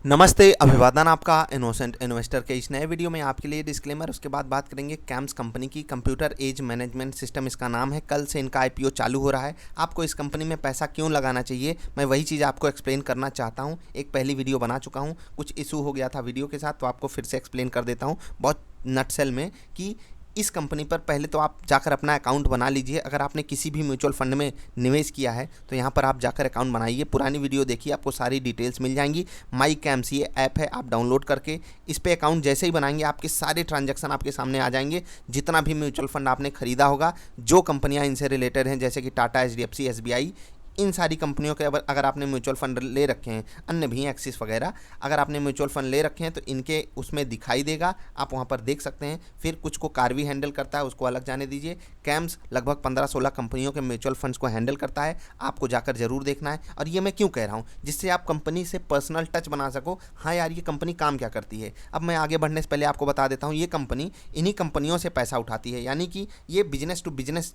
नमस्ते, अभिवादन आपका इनोसेंट इन्वेस्टर के इस नए वीडियो में आपके लिए डिस्क्लेमर। उसके बाद बात करेंगे कैम्स कंपनी की। कंप्यूटर एज मैनेजमेंट सिस्टम इसका नाम है। कल से इनका आईपीओ चालू हो रहा है। आपको इस कंपनी में पैसा क्यों लगाना चाहिए, मैं वही चीज़ आपको एक्सप्लेन करना चाहता हूं। एक पहली वीडियो बना चुका हूं, कुछ इशू हो गया था वीडियो के साथ, तो आपको फिर से एक्सप्लेन कर देता हूँ बहुत नटसेल में कि इस कंपनी पर पहले तो आप जाकर अपना अकाउंट बना लीजिए। अगर आपने किसी भी म्यूचुअल फंड में निवेश किया है तो यहाँ पर आप जाकर अकाउंट बनाइए। पुरानी वीडियो देखिए, आपको सारी डिटेल्स मिल जाएंगी। माई कैम्स ये ऐप है, आप डाउनलोड करके इस पे अकाउंट जैसे ही बनाएंगे आपके सारे ट्रांजैक्शन आपके सामने आ जाएंगे। जितना भी म्यूचुअल फंड आपने खरीदा होगा, जो कंपनियाँ इनसे रिलेटेड हैं जैसे कि टाटा, एचडीएफसी, एसबीआई, इन सारी कंपनियों के अगर आपने म्यूचुअल फंड ले रखे हैं, अन्य भी हैं एक्सिस वगैरह, अगर आपने म्यूचुअल फंड ले रखे हैं तो इनके उसमें दिखाई देगा, आप वहाँ पर देख सकते हैं। फिर कुछ को कार्वी हैंडल करता है, उसको अलग जाने दीजिए। कैम्स लगभग 15-16 कंपनियों के म्यूचुअल फंड्स को हैंडल करता है, आपको जाकर जरूर देखना है। और ये मैं क्यों कह रहा हूँ, जिससे आप कंपनी से पर्सनल टच बना सको। हाँ यार, ये कंपनी काम क्या करती है। अब मैं आगे बढ़ने से पहले आपको बता देता हूँ, ये कंपनी इन्हीं कंपनियों से पैसा उठाती है, यानी कि ये बिजनेस टू बिजनेस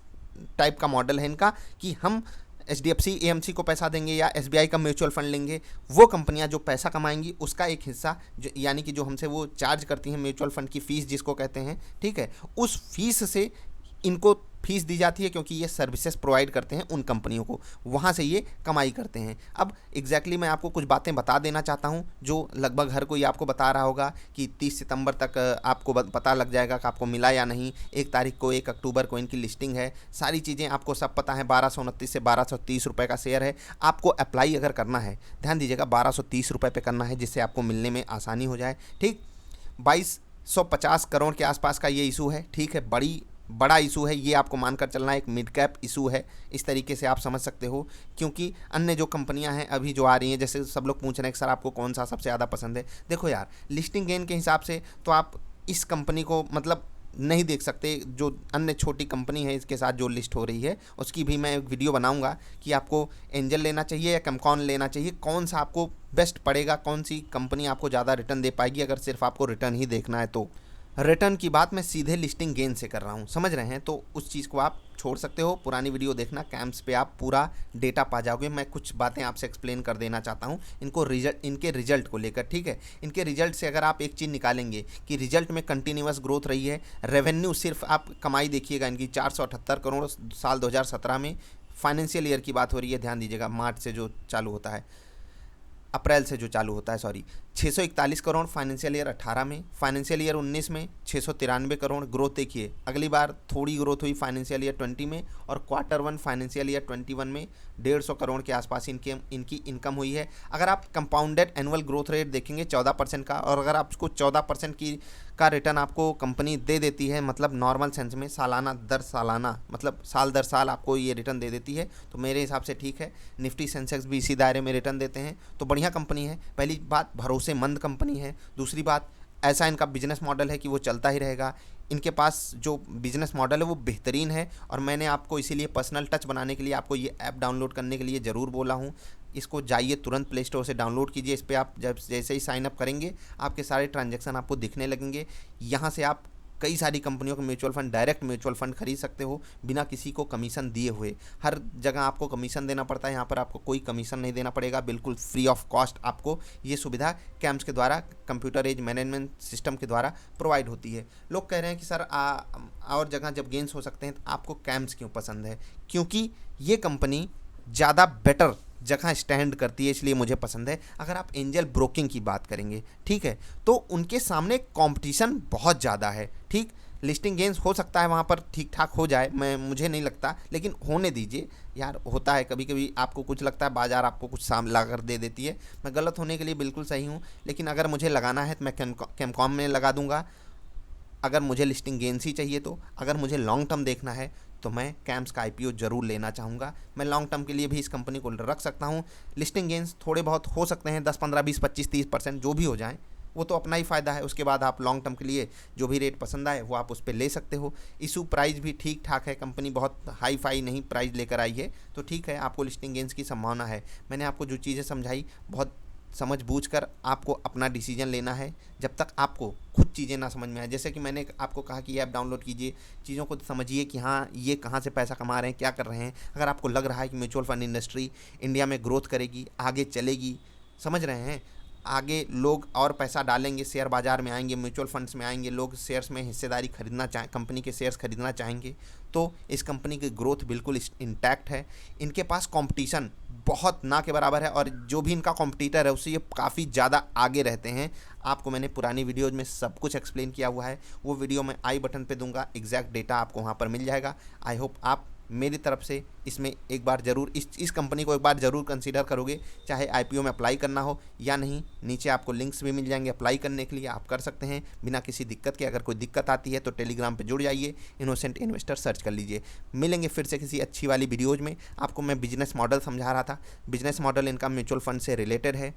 टाइप का मॉडल है इनका, कि हम H D F C AMC को पैसा देंगे या एस बी आई का म्यूचुअल फंड लेंगे। वो कंपनियां जो पैसा कमाएंगी उसका एक हिस्सा, जो यानी कि जो हमसे वो चार्ज करती हैं म्यूचुअल फंड की फ़ीस जिसको कहते हैं, ठीक है, उस फीस से इनको फीस दी जाती है, क्योंकि ये सर्विसेज प्रोवाइड करते हैं उन कंपनियों को, वहाँ से ये कमाई करते हैं। अब एग्जैक्टली मैं आपको कुछ बातें बता देना चाहता हूँ जो लगभग हर कोई आपको बता रहा होगा कि 30 सितंबर तक आपको पता लग जाएगा कि आपको मिला या नहीं। 1 तारीख को, 1 अक्टूबर को इनकी लिस्टिंग है। सारी चीज़ें आपको सब पता है। 1229 से 1230 रुपये का शेयर है। आपको अप्लाई अगर करना है, ध्यान दीजिएगा, 1230 रुपये पे करना है, जिससे आपको मिलने में आसानी हो जाए। ठीक, 2250 करोड़ के आसपास का ये इशू है। ठीक है, बड़ा इशू है ये, आपको मानकर चलना है। एक मिड कैप इशू है, इस तरीके से आप समझ सकते हो। क्योंकि अन्य जो कंपनियां हैं अभी जो आ रही हैं, जैसे सब लोग पूछ रहे हैं कि सर आपको कौन सा सबसे ज़्यादा पसंद है। देखो यार, लिस्टिंग गेन के हिसाब से तो आप इस कंपनी को मतलब नहीं देख सकते। जो अन्य छोटी कंपनी है इसके साथ जो लिस्ट हो रही है, उसकी भी मैं एक वीडियो बनाऊंगा कि आपको एंजल लेना चाहिए या कैमकॉन लेना चाहिए, कौन सा आपको बेस्ट पड़ेगा, कौन सी कंपनी आपको ज़्यादा रिटर्न दे पाएगी अगर सिर्फ आपको रिटर्न ही देखना है तो। रिटर्न की बात मैं सीधे लिस्टिंग गेन से कर रहा हूँ, समझ रहे हैं, तो उस चीज़ को आप छोड़ सकते हो। पुरानी वीडियो देखना, कैंप्स पे आप पूरा डेटा पा जाओगे। मैं कुछ बातें आपसे एक्सप्लेन कर देना चाहता हूँ इनके रिजल्ट को लेकर। ठीक है, इनके रिजल्ट से अगर आप एक चीज़ निकालेंगे कि रिजल्ट में कंटिन्यूअस ग्रोथ रही है। रेवेन्यू सिर्फ आप कमाई देखिएगा इनकी 478 करोड़ साल 2017 में। फाइनेंशियल ईयर की बात हो रही है, ध्यान दीजिएगा, मार्च से जो चालू होता है, अप्रैल से जो चालू होता है, सॉरी, 641 करोड़ फाइनेंशियल ईयर 18 में। फाइनेंशियल ईयर 19 में 693 करोड़। ग्रोथ देखिए, अगली बार थोड़ी ग्रोथ हुई फाइनेंशियल ईयर 20 में, और Q1 फाइनेंशियल ईयर 21 में 150 करोड़ के आसपास इनकी इनकम हुई है। अगर आप कंपाउंडेड एनुअल ग्रोथ रेट देखेंगे 14% का, और अगर आपको 14% का रिटर्न आपको कंपनी दे देती है, मतलब नॉर्मल सेंस में सालाना दर सालाना, मतलब साल दर साल आपको ये रिटर्न दे देती है, तो मेरे हिसाब से ठीक है। निफ्टी सेंसेक्स भी इसी दायरे में रिटर्न देते हैं, तो बढ़िया कंपनी है। पहली बात, भरोसेमंद कंपनी है। दूसरी बात, ऐसा इनका बिजनेस मॉडल है कि वो चलता ही रहेगा। इनके पास जो बिजनेस मॉडल है वो बेहतरीन है, और मैंने आपको इसीलिए पर्सनल टच बनाने के लिए आपको ये ऐप डाउनलोड करने के लिए ज़रूर बोला हूँ। इसको जाइए तुरंत प्ले स्टोर से डाउनलोड कीजिए। इस पर आप जब जैसे ही साइन अप करेंगे, आपके सारे ट्रांजैक्शन आपको दिखने लगेंगे। यहाँ से आप कई सारी कंपनियों के mutual fund, direct mutual fund खरीद सकते हो बिना किसी को कमीशन दिए हुए। हर जगह आपको कमीशन देना पड़ता है, यहाँ पर आपको कोई कमीशन नहीं देना पड़ेगा, बिल्कुल फ्री ऑफ कॉस्ट आपको ये सुविधा कैम्प्स के द्वारा, कंप्यूटर एज मैनेजमेंट सिस्टम के द्वारा प्रोवाइड होती है। लोग कह रहे हैं कि सर और जगह जब गेंस हो सकते हैं तो आपको कैम्प्स क्यों पसंद है? क्योंकि ये कंपनी ज़्यादा बेटर जगह स्टैंड करती है, इसलिए मुझे पसंद है। अगर आप एंजल ब्रोकिंग की बात करेंगे, ठीक है, तो उनके सामने कंपटीशन बहुत ज़्यादा है। ठीक, लिस्टिंग गेंस हो सकता है वहाँ पर ठीक ठाक हो जाए, मुझे नहीं लगता, लेकिन होने दीजिए यार। होता है कभी कभी, आपको कुछ लगता है बाजार आपको कुछ साम ला कर दे देती है। मैं गलत होने के लिए बिल्कुल सही हूँ, लेकिन अगर मुझे लगाना है तो मैं कैमकॉम में लगा दूंगा। अगर मुझे लिस्टिंग गेंस ही चाहिए तो, अगर मुझे लॉन्ग टर्म देखना है तो मैं कैम्प्स का आईपीओ जरूर लेना चाहूँगा। मैं लॉन्ग टर्म के लिए भी इस कंपनी को रख सकता हूँ। लिस्टिंग गेंस थोड़े बहुत हो सकते हैं, 10, 15, 20, 25, 30% जो भी हो जाएँ, वो तो अपना ही फ़ायदा है। उसके बाद आप लॉन्ग टर्म के लिए जो भी रेट पसंद आए वो आप उस पर ले सकते हो। इशू प्राइस भी ठीक ठाक है, कंपनी बहुत हाई फाई नहीं प्राइस लेकर आई है, तो ठीक है, आपको लिस्टिंग गेंस की संभावना है। मैंने आपको जो चीज़ें समझाई, बहुत समझ बूझ कर आपको अपना डिसीजन लेना है। जब तक आपको खुद चीज़ें ना समझ में आए, जैसे कि मैंने आपको कहा कि ऐप डाउनलोड कीजिए, चीज़ों को समझिए कि हाँ ये कहाँ से पैसा कमा रहे हैं, क्या कर रहे हैं। अगर आपको लग रहा है कि म्यूचुअल फंड इंडस्ट्री इंडिया में ग्रोथ करेगी, आगे चलेगी, समझ रहे हैं, आगे लोग और पैसा डालेंगे, शेयर बाज़ार में आएंगे, म्यूचुअल फंड्स में आएंगे, लोग शेयर्स में हिस्सेदारी खरीदना कंपनी के शेयर्स खरीदना चाहेंगे। तो इस कंपनी की ग्रोथ बिल्कुल इंटैक्ट है। इनके पास कंपटीशन बहुत ना के बराबर है और जो भी इनका कॉम्पिटिटर है उससे ये काफ़ी ज़्यादा आगे रहते हैं। आपको मैंने पुरानी वीडियोज़ में सब कुछ एक्सप्लेन किया हुआ है, वो वीडियो मैं आई बटन पे दूंगा, एग्जैक्ट डेटा आपको वहाँ पर मिल जाएगा। आई होप आप मेरी तरफ से इसमें एक बार ज़रूर इस कंपनी को एक बार ज़रूर कंसीडर करोगे, चाहे आईपीओ में अप्लाई करना हो या नहीं। नीचे आपको लिंक्स भी मिल जाएंगे अप्लाई करने के लिए, आप कर सकते हैं बिना किसी दिक्कत के। अगर कोई दिक्कत आती है तो टेलीग्राम पे जुड़ जाइए, इनोसेंट इन्वेस्टर सर्च कर लीजिए। मिलेंगे फिर से किसी अच्छी वाली वीडियोज़ में। आपको मैं बिजनेस मॉडल समझा रहा था, बिजनेस मॉडल इनका म्यूचुअल फंड से रिलेटेड है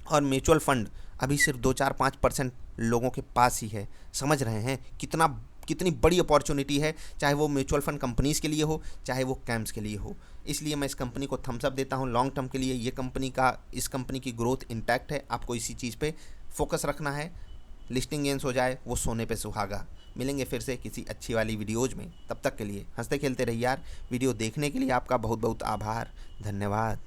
और म्यूचुअल फंड अभी सिर्फ 2-4-5% लोगों के पास ही है। समझ रहे हैं कितनी बड़ी अपॉर्चुनिटी है, चाहे वो म्यूचुअल फंड कंपनीज़ के लिए हो, चाहे वो कैम्प्स के लिए हो। इसलिए मैं इस कंपनी को थम्स अप देता हूँ लॉन्ग टर्म के लिए। इस कंपनी की ग्रोथ इंटैक्ट है, आपको इसी चीज़ पे फोकस रखना है। लिस्टिंग गेंस हो जाए वो सोने पे सुहागा। मिलेंगे फिर से किसी अच्छी वाली वीडियोज़ में, तब तक के लिए हंसते खेलते रहिए यार। वीडियो देखने के लिए आपका बहुत बहुत आभार, धन्यवाद।